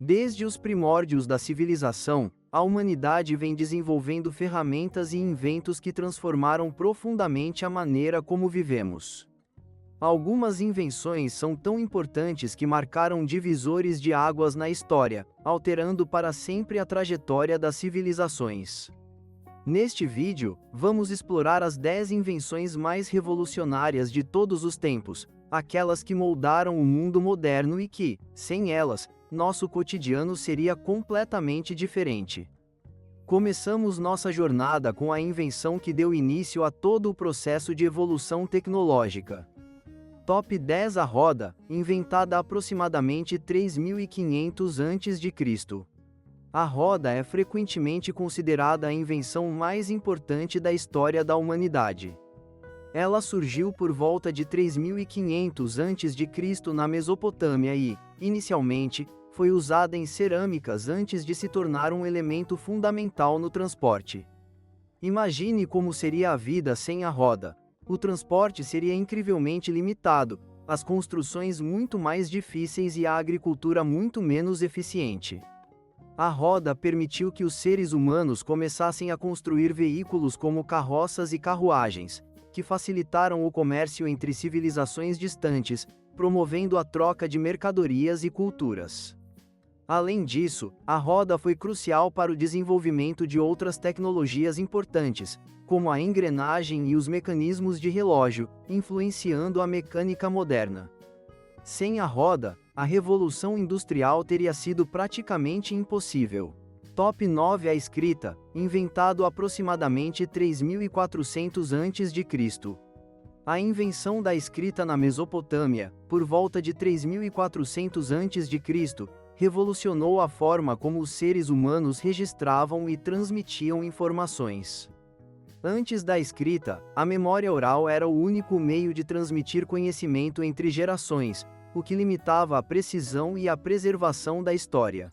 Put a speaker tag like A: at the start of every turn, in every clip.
A: Desde os primórdios da civilização, a humanidade vem desenvolvendo ferramentas e inventos que transformaram profundamente a maneira como vivemos. Algumas invenções são tão importantes que marcaram divisores de águas na história, alterando para sempre a trajetória das civilizações. Neste vídeo, vamos explorar as 10 invenções mais revolucionárias de todos os tempos, aquelas que moldaram o mundo moderno e que, sem elas, nosso cotidiano seria completamente diferente. Começamos nossa jornada com a invenção que deu início a todo o processo de evolução tecnológica. Top 10. A roda, inventada aproximadamente 3500 a.C. A roda é frequentemente considerada a invenção mais importante da história da humanidade. Ela surgiu por volta de 3500 a.C. na Mesopotâmia e, inicialmente, foi usada em cerâmicas antes de se tornar um elemento fundamental no transporte. Imagine como seria a vida sem a roda. O transporte seria incrivelmente limitado, as construções muito mais difíceis e a agricultura muito menos eficiente. A roda permitiu que os seres humanos começassem a construir veículos como carroças e carruagens, que facilitaram o comércio entre civilizações distantes, promovendo a troca de mercadorias e culturas. Além disso, a roda foi crucial para o desenvolvimento de outras tecnologias importantes, como a engrenagem e os mecanismos de relógio, influenciando a mecânica moderna. Sem a roda, a revolução industrial teria sido praticamente impossível. Top 9. A escrita, inventado aproximadamente 3400 a.C. A invenção da escrita na Mesopotâmia, por volta de 3400 a.C., revolucionou a forma como os seres humanos registravam e transmitiam informações. Antes da escrita, a memória oral era o único meio de transmitir conhecimento entre gerações, o que limitava a precisão e a preservação da história.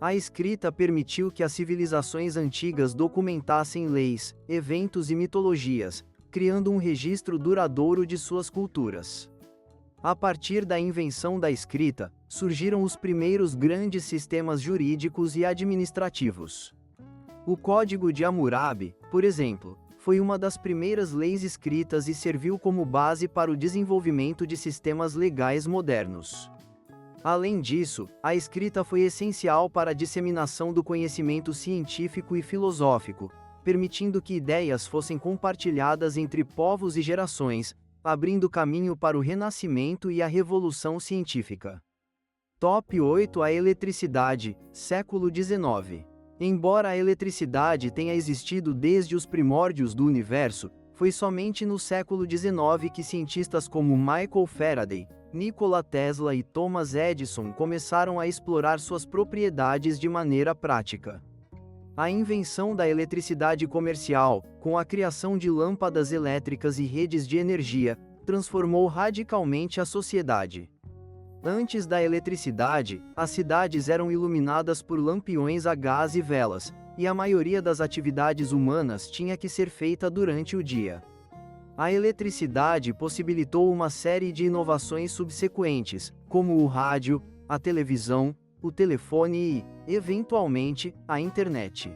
A: A escrita permitiu que as civilizações antigas documentassem leis, eventos e mitologias, criando um registro duradouro de suas culturas. A partir da invenção da escrita, surgiram os primeiros grandes sistemas jurídicos e administrativos. O Código de Hammurabi, por exemplo, foi uma das primeiras leis escritas e serviu como base para o desenvolvimento de sistemas legais modernos. Além disso, a escrita foi essencial para a disseminação do conhecimento científico e filosófico, permitindo que ideias fossem compartilhadas entre povos e gerações, abrindo caminho para o Renascimento e a Revolução Científica. Top 8. A eletricidade, século XIX. Embora a eletricidade tenha existido desde os primórdios do universo, foi somente no século XIX que cientistas como Michael Faraday, Nikola Tesla e Thomas Edison começaram a explorar suas propriedades de maneira prática. A invenção da eletricidade comercial, com a criação de lâmpadas elétricas e redes de energia, transformou radicalmente a sociedade. Antes da eletricidade, as cidades eram iluminadas por lampiões a gás e velas, e a maioria das atividades humanas tinha que ser feita durante o dia. A eletricidade possibilitou uma série de inovações subsequentes, como o rádio, a televisão, o telefone e, eventualmente, a internet.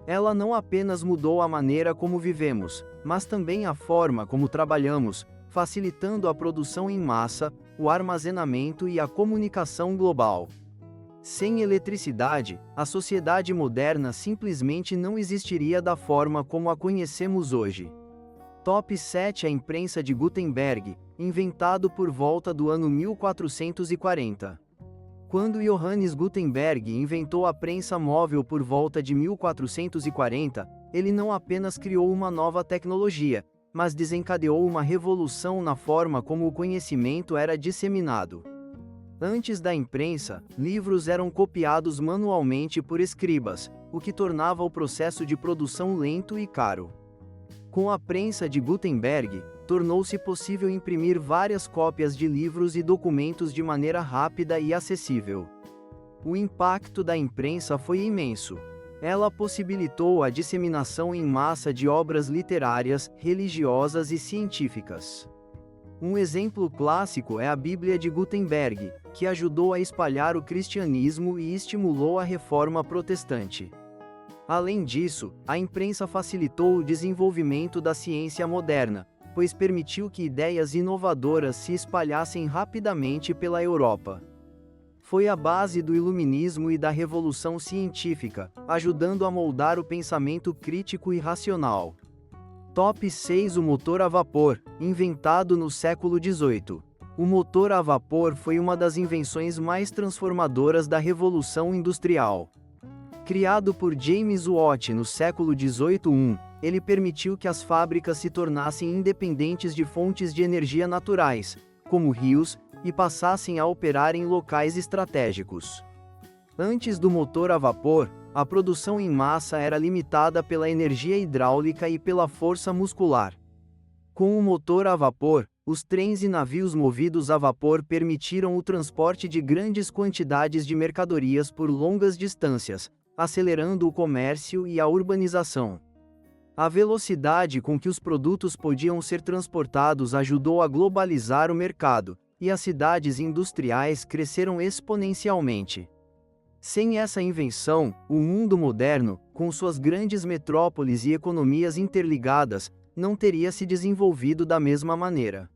A: Ela não apenas mudou a maneira como vivemos, mas também a forma como trabalhamos, facilitando a produção em massa, o armazenamento e a comunicação global. Sem eletricidade, a sociedade moderna simplesmente não existiria da forma como a conhecemos hoje. Top 7. A imprensa de Gutenberg, inventado por volta do ano 1440. Quando Johannes Gutenberg inventou a prensa móvel por volta de 1440, ele não apenas criou uma nova tecnologia, mas desencadeou uma revolução na forma como o conhecimento era disseminado. Antes da imprensa, livros eram copiados manualmente por escribas, o que tornava o processo de produção lento e caro. Com a prensa de Gutenberg, tornou-se possível imprimir várias cópias de livros e documentos de maneira rápida e acessível. O impacto da imprensa foi imenso. Ela possibilitou a disseminação em massa de obras literárias, religiosas e científicas. Um exemplo clássico é a Bíblia de Gutenberg, que ajudou a espalhar o cristianismo e estimulou a reforma protestante. Além disso, a imprensa facilitou o desenvolvimento da ciência moderna, pois permitiu que ideias inovadoras se espalhassem rapidamente pela Europa. Foi a base do Iluminismo e da Revolução Científica, ajudando a moldar o pensamento crítico e racional. Top 6. O motor a vapor, inventado no século XVIII. O motor a vapor foi uma das invenções mais transformadoras da Revolução Industrial. Criado por James Watt no século XVIII, ele permitiu que as fábricas se tornassem independentes de fontes de energia naturais, como rios, e passassem a operar em locais estratégicos. Antes do motor a vapor, a produção em massa era limitada pela energia hidráulica e pela força muscular. Com o motor a vapor, os trens e navios movidos a vapor permitiram o transporte de grandes quantidades de mercadorias por longas distâncias, acelerando o comércio e a urbanização. A velocidade com que os produtos podiam ser transportados ajudou a globalizar o mercado, e as cidades industriais cresceram exponencialmente. Sem essa invenção, o mundo moderno, com suas grandes metrópoles e economias interligadas, não teria se desenvolvido da mesma maneira.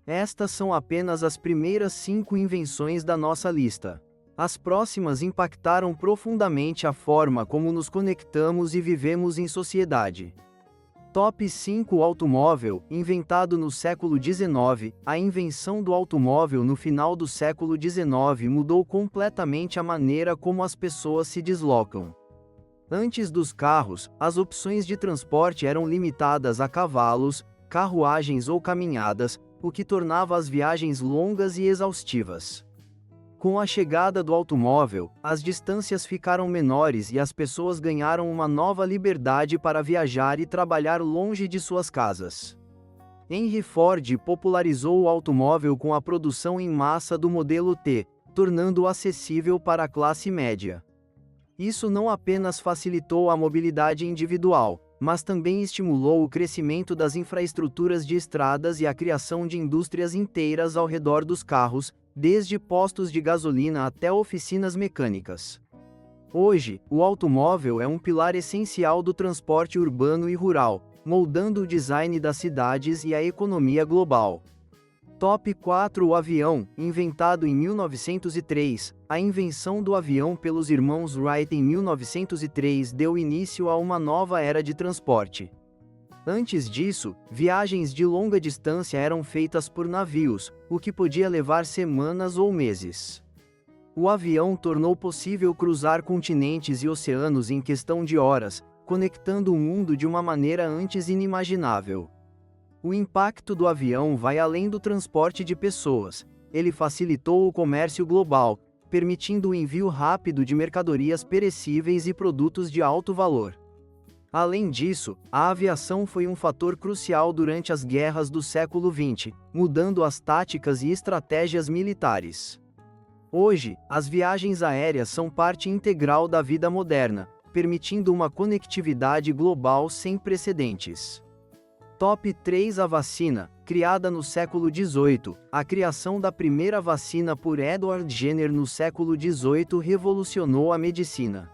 A: Estas são apenas as primeiras 5 invenções da nossa lista. As próximas impactaram profundamente a forma como nos conectamos e vivemos em sociedade. Top 5. O automóvel, inventado no século XIX. A invenção do automóvel no final do século XIX mudou completamente a maneira como as pessoas se deslocam. Antes dos carros, as opções de transporte eram limitadas a cavalos, carruagens ou caminhadas, o que tornava as viagens longas e exaustivas. Com a chegada do automóvel, as distâncias ficaram menores e as pessoas ganharam uma nova liberdade para viajar e trabalhar longe de suas casas. Henry Ford popularizou o automóvel com a produção em massa do modelo T, tornando-o acessível para a classe média. Isso não apenas facilitou a mobilidade individual, mas também estimulou o crescimento das infraestruturas de estradas e a criação de indústrias inteiras ao redor dos carros, desde postos de gasolina até oficinas mecânicas. Hoje, o automóvel é um pilar essencial do transporte urbano e rural, moldando o design das cidades e a economia global. Top 4. O avião, inventado em 1903. A invenção do avião pelos irmãos Wright em 1903 deu início a uma nova era de transporte. Antes disso, viagens de longa distância eram feitas por navios, o que podia levar semanas ou meses. O avião tornou possível cruzar continentes e oceanos em questão de horas, conectando o mundo de uma maneira antes inimaginável. O impacto do avião vai além do transporte de pessoas. Ele facilitou o comércio global, permitindo o envio rápido de mercadorias perecíveis e produtos de alto valor. Além disso, a aviação foi um fator crucial durante as guerras do século XX, mudando as táticas e estratégias militares. Hoje, as viagens aéreas são parte integral da vida moderna, permitindo uma conectividade global sem precedentes. Top 3. A vacina, criada no século XVIII. A criação da primeira vacina por Edward Jenner no século XVIII revolucionou a medicina.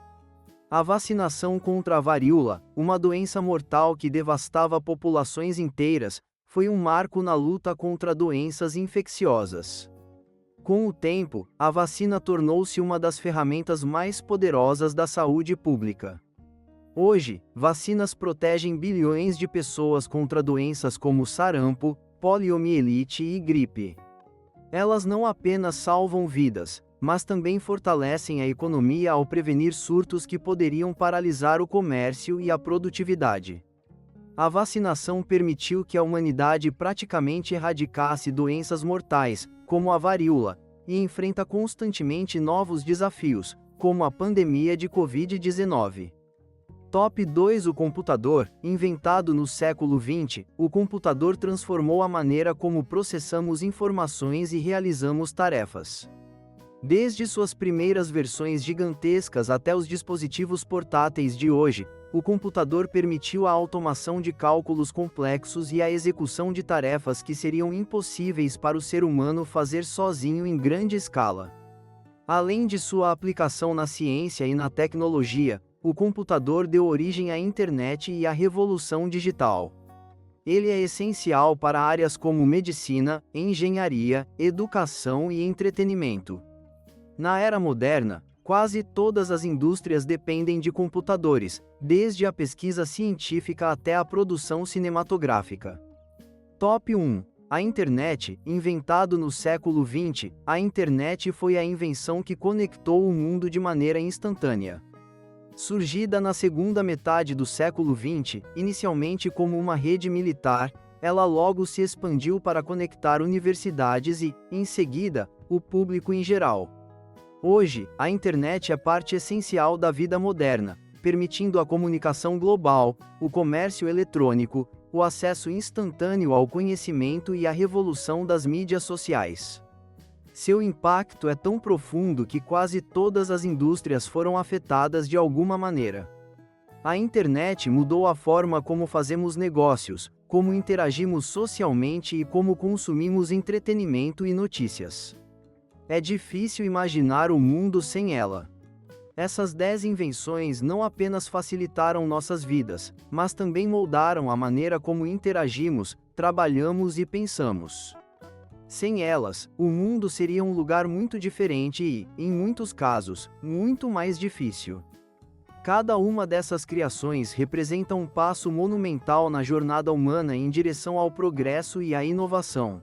A: A vacinação contra a varíola, uma doença mortal que devastava populações inteiras, foi um marco na luta contra doenças infecciosas. Com o tempo, a vacina tornou-se uma das ferramentas mais poderosas da saúde pública. Hoje, vacinas protegem bilhões de pessoas contra doenças como sarampo, poliomielite e gripe. Elas não apenas salvam vidas, mas também fortalecem a economia ao prevenir surtos que poderiam paralisar o comércio e a produtividade. A vacinação permitiu que a humanidade praticamente erradicasse doenças mortais, como a varíola, e enfrenta constantemente novos desafios, como a pandemia de Covid-19. Top 2. O computador, inventado no século XX, o computador transformou a maneira como processamos informações e realizamos tarefas. Desde suas primeiras versões gigantescas até os dispositivos portáteis de hoje, o computador permitiu a automação de cálculos complexos e a execução de tarefas que seriam impossíveis para o ser humano fazer sozinho em grande escala. Além de sua aplicação na ciência e na tecnologia, o computador deu origem à internet e à revolução digital. Ele é essencial para áreas como medicina, engenharia, educação e entretenimento. Na era moderna, quase todas as indústrias dependem de computadores, desde a pesquisa científica até a produção cinematográfica. Top 1. A Internet, inventado no século XX, a Internet foi a invenção que conectou o mundo de maneira instantânea. Surgida na segunda metade do século XX, inicialmente como uma rede militar, ela logo se expandiu para conectar universidades e, em seguida, o público em geral. Hoje, a internet é parte essencial da vida moderna, permitindo a comunicação global, o comércio eletrônico, o acesso instantâneo ao conhecimento e a revolução das mídias sociais. Seu impacto é tão profundo que quase todas as indústrias foram afetadas de alguma maneira. A internet mudou a forma como fazemos negócios, como interagimos socialmente e como consumimos entretenimento e notícias. É difícil imaginar o mundo sem ela. Essas 10 invenções não apenas facilitaram nossas vidas, mas também moldaram a maneira como interagimos, trabalhamos e pensamos. Sem elas, o mundo seria um lugar muito diferente e, em muitos casos, muito mais difícil. Cada uma dessas criações representa um passo monumental na jornada humana em direção ao progresso e à inovação.